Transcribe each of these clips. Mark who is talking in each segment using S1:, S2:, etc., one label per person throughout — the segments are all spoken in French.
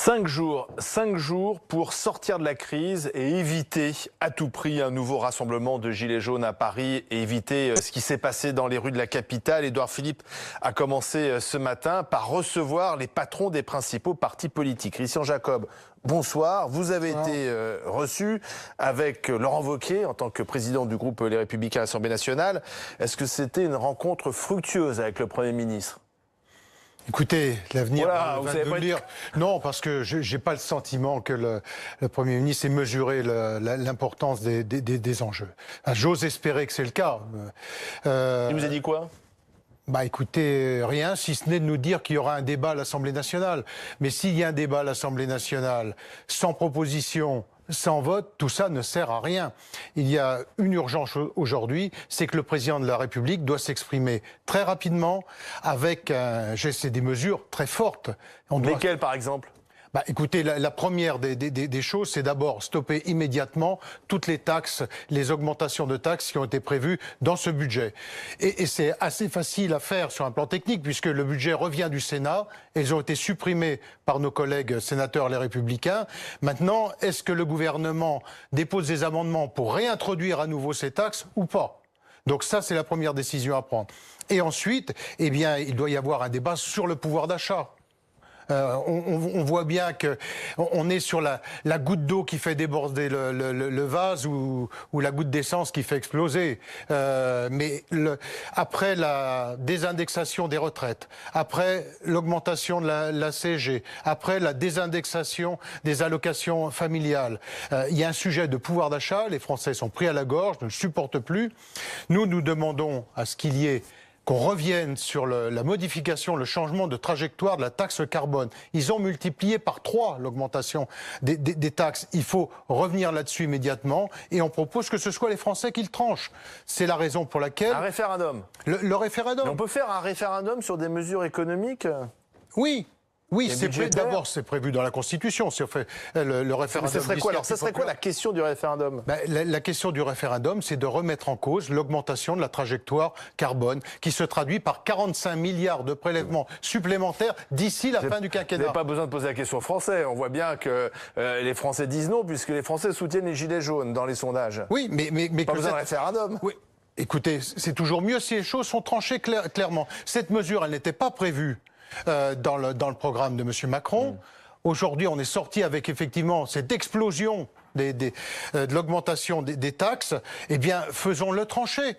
S1: Cinq jours pour sortir de la crise et éviter à tout prix un nouveau rassemblement de gilets jaunes à Paris et éviter ce qui s'est passé dans les rues de la capitale. Édouard Philippe a commencé ce matin par recevoir les patrons des principaux partis politiques. Christian Jacob, bonsoir. Vous avez été reçu avec Laurent Wauquiez en tant que président du groupe Les Républicains à l'Assemblée nationale. Est-ce que c'était une rencontre fructueuse avec le Premier ministre ?
S2: Écoutez, l'avenir
S1: Voilà,
S2: va nous le dire. Non, parce que je n'ai pas le sentiment que le Premier ministre ait mesuré l'importance des enjeux. J'ose espérer que c'est le cas.
S1: Il vous a dit quoi ?
S2: Bah écoutez, rien, si ce n'est de nous dire qu'il y aura un débat à l'Assemblée nationale. Mais s'il y a un débat à l'Assemblée nationale, sans proposition, sans vote, tout ça ne sert à rien. Il y a une urgence aujourd'hui, c'est que le président de la République doit s'exprimer très rapidement avec des mesures très fortes.
S1: Lesquelles, par exemple ?
S2: Bah, écoutez, la première des choses, c'est d'abord stopper immédiatement toutes les taxes, les augmentations de taxes qui ont été prévues dans ce budget. Et c'est assez facile à faire sur un plan technique, puisque le budget revient du Sénat. Elles ont été supprimées par nos collègues sénateurs Les Républicains. Maintenant, est-ce que le gouvernement dépose des amendements pour réintroduire à nouveau ces taxes ou pas ? Donc ça, c'est la première décision à prendre. Et ensuite, eh bien, il doit y avoir un débat sur le pouvoir d'achat. On voit bien qu'on est sur la goutte d'eau qui fait déborder le vase ou la goutte d'essence qui fait exploser. Mais après la désindexation des retraites, après l'augmentation de la CSG, après la désindexation des allocations familiales, il y a un sujet de pouvoir d'achat. Les Français sont pris à la gorge, ne le supportent plus. Nous demandons à ce qu'il y ait qu'on revienne sur la modification, le changement de trajectoire de la taxe carbone. Ils ont multiplié par 3 l'augmentation des taxes. Il faut revenir là-dessus immédiatement et on propose que ce soit les Français qui le tranchent. C'est la raison pour laquelle...
S1: Un référendum.
S2: Le référendum.
S1: Mais on peut faire un référendum sur des mesures économiques ?
S2: Oui, d'abord c'est prévu dans la Constitution. Si on fait le référendum.
S1: Mais ce serait quoi alors ? Ce serait quoi la question du référendum ?
S2: La question du référendum, c'est de remettre en cause l'augmentation de la trajectoire carbone, qui se traduit par 45 milliards de prélèvements supplémentaires d'ici la fin du quinquennat.
S1: Vous n'avez pas besoin de poser la question aux Français. On voit bien que les Français disent non, puisque les Français soutiennent les gilets jaunes dans les sondages.
S2: Oui, mais
S1: pas besoin de référendum.
S2: Oui. Écoutez, c'est toujours mieux si les choses sont tranchées clairement. Cette mesure, elle n'était pas prévue dans le programme de M. Macron. Aujourd'hui, on est sorti avec effectivement cette explosion de l'augmentation des taxes. Eh bien, faisons-le trancher.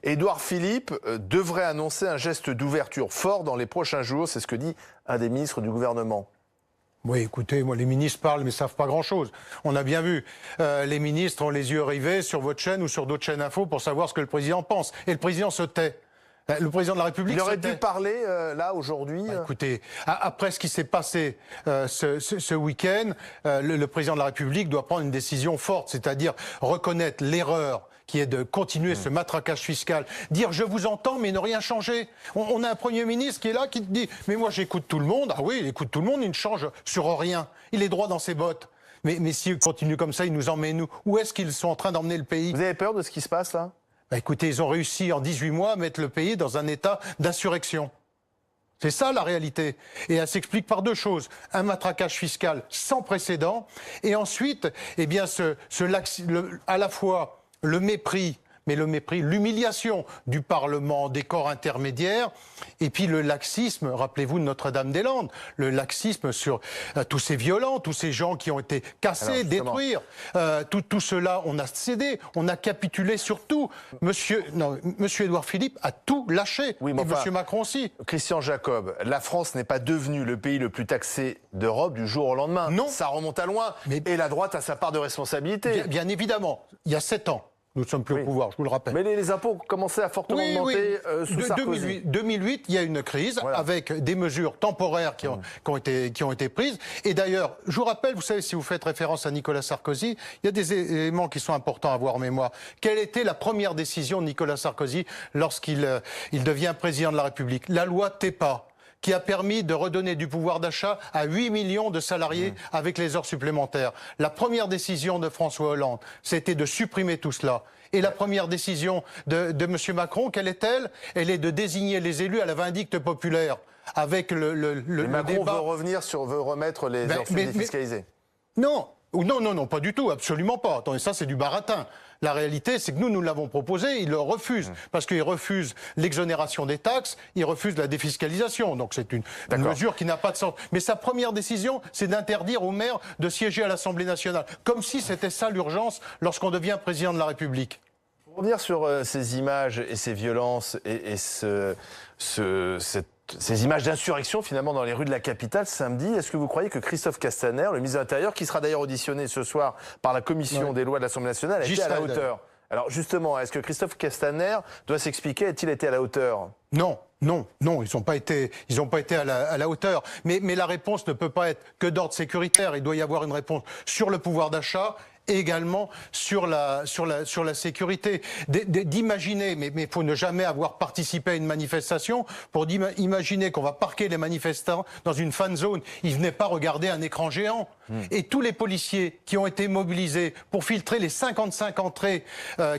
S1: Édouard Philippe devrait annoncer un geste d'ouverture fort dans les prochains jours. C'est ce que dit un des ministres du gouvernement.
S2: Oui, écoutez, moi, les ministres parlent, mais ne savent pas grand-chose. On a bien vu. Les ministres ont les yeux rivés sur votre chaîne ou sur d'autres chaînes info pour savoir ce que le président pense. Et le président se tait. Le président de la République...
S1: Il aurait dû parler, là, aujourd'hui
S2: Écoutez, après ce qui s'est passé ce week-end, le président de la République doit prendre une décision forte, c'est-à-dire reconnaître l'erreur qui est de continuer ce matraquage fiscal, dire « je vous entends, mais ne rien changer ». On a un Premier ministre qui est là, qui dit « mais moi j'écoute tout le monde ». Ah oui, il écoute tout le monde, il ne change sur rien. Il est droit dans ses bottes. Mais s'il continue comme ça, il nous emmène où ? Où est-ce qu'ils sont en train d'emmener le pays ?
S1: Vous avez peur de ce qui se passe, là ?
S2: Écoutez, ils ont réussi en 18 mois à mettre le pays dans un état d'insurrection. C'est ça la réalité. Et elle s'explique par 2 choses. Un matraquage fiscal sans précédent et ensuite, eh bien, à la fois le mépris, l'humiliation du Parlement, des corps intermédiaires, et puis le laxisme, rappelez-vous de Notre-Dame-des-Landes, le laxisme sur tous ces violents, tous ces gens qui ont été cassés, détruire, tout cela, on a cédé, on a capitulé sur tout. Monsieur Édouard Philippe a tout lâché,
S1: oui,
S2: et Monsieur Macron aussi.
S1: Christian Jacob, la France n'est pas devenue le pays le plus taxé d'Europe du jour au lendemain.
S2: Non.
S1: Ça remonte à loin, et la droite a sa part de responsabilité.
S2: Bien évidemment, il y a 7 ans. Nous ne sommes plus au pouvoir, je vous le rappelle.
S1: Mais les impôts commençaient à fortement augmenter sous Sarkozy.
S2: 2008, il y a une crise avec des mesures temporaires qui ont été prises. Et d'ailleurs, je vous rappelle, vous savez, si vous faites référence à Nicolas Sarkozy, il y a des éléments qui sont importants à avoir en mémoire. Quelle était la première décision de Nicolas Sarkozy lorsqu'il devient président de la République ? La loi TEPA, qui a permis de redonner du pouvoir d'achat à 8 millions de salariés avec les heures supplémentaires. La première décision de François Hollande, c'était de supprimer tout cela. Et la première décision de M. Macron, quelle est-elle ? Elle est de désigner les élus à la vindicte populaire. avec le
S1: Macron
S2: débat...
S1: veut remettre les heures sup défiscalisées.
S2: Non, non, pas du tout, absolument pas. Attendez, ça c'est du baratin. La réalité, c'est que nous l'avons proposé, il le refuse. Parce qu'il refuse l'exonération des taxes, il refuse la défiscalisation. Donc c'est une mesure qui n'a pas de sens. Mais sa première décision, c'est d'interdire aux maires de siéger à l'Assemblée nationale. Comme si c'était ça l'urgence lorsqu'on devient président de la République.
S1: Pour revenir sur ces images et ces violences et ces images d'insurrection finalement dans les rues de la capitale samedi, est-ce que vous croyez que Christophe Castaner, le ministre de l'Intérieur, qui sera d'ailleurs auditionné ce soir par la commission des lois de l'Assemblée nationale, a été à la hauteur? Alors justement, est-ce que Christophe Castaner doit s'expliquer? A-t-il été à la hauteur?
S2: Non, ils n'ont pas été à la hauteur. Mais la réponse ne peut pas être que d'ordre sécuritaire. Il doit y avoir une réponse sur le pouvoir d'achat et également sur la sécurité. D'imaginer, mais il faut ne jamais avoir participé à une manifestation, pour imaginer qu'on va parquer les manifestants dans une fan zone. Ils venaient pas regarder un écran géant. Et tous les policiers qui ont été mobilisés pour filtrer les 55 entrées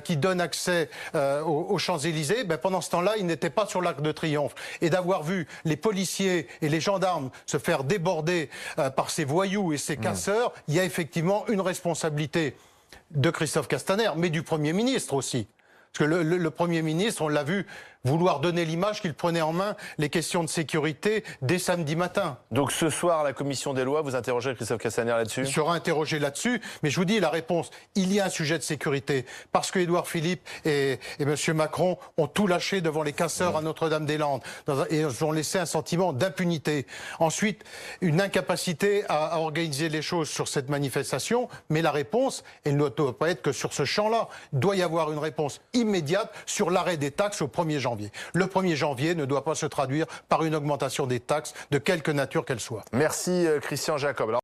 S2: qui donnent accès aux Champs-Élysées, pendant ce temps-là, ils n'étaient pas sur l'Arc de Triomphe. Et d'avoir vu les policiers et les gendarmes se faire déborder par ces voyous et ces casseurs, il y a effectivement une responsabilité de Christophe Castaner, mais du Premier ministre aussi. Parce que le Premier ministre, on l'a vu, vouloir donner l'image qu'il prenait en main les questions de sécurité dès samedi matin.
S1: Donc ce soir, la commission des lois, vous interrogez Christophe Castaner là-dessus?
S2: Il sera interrogé là-dessus, mais je vous dis la réponse. Il y a un sujet de sécurité, parce que Édouard Philippe et M. Macron ont tout lâché devant les casseurs à Notre-Dame-des-Landes, et ils ont laissé un sentiment d'impunité. Ensuite, une incapacité à organiser les choses sur cette manifestation, mais la réponse, elle ne doit pas être que sur ce champ-là. Il doit y avoir une réponse immédiate sur l'arrêt des taxes au 1er janvier. Le 1er janvier ne doit pas se traduire par une augmentation des taxes de quelque nature qu'elle soit.
S1: Merci Christian Jacob. Alors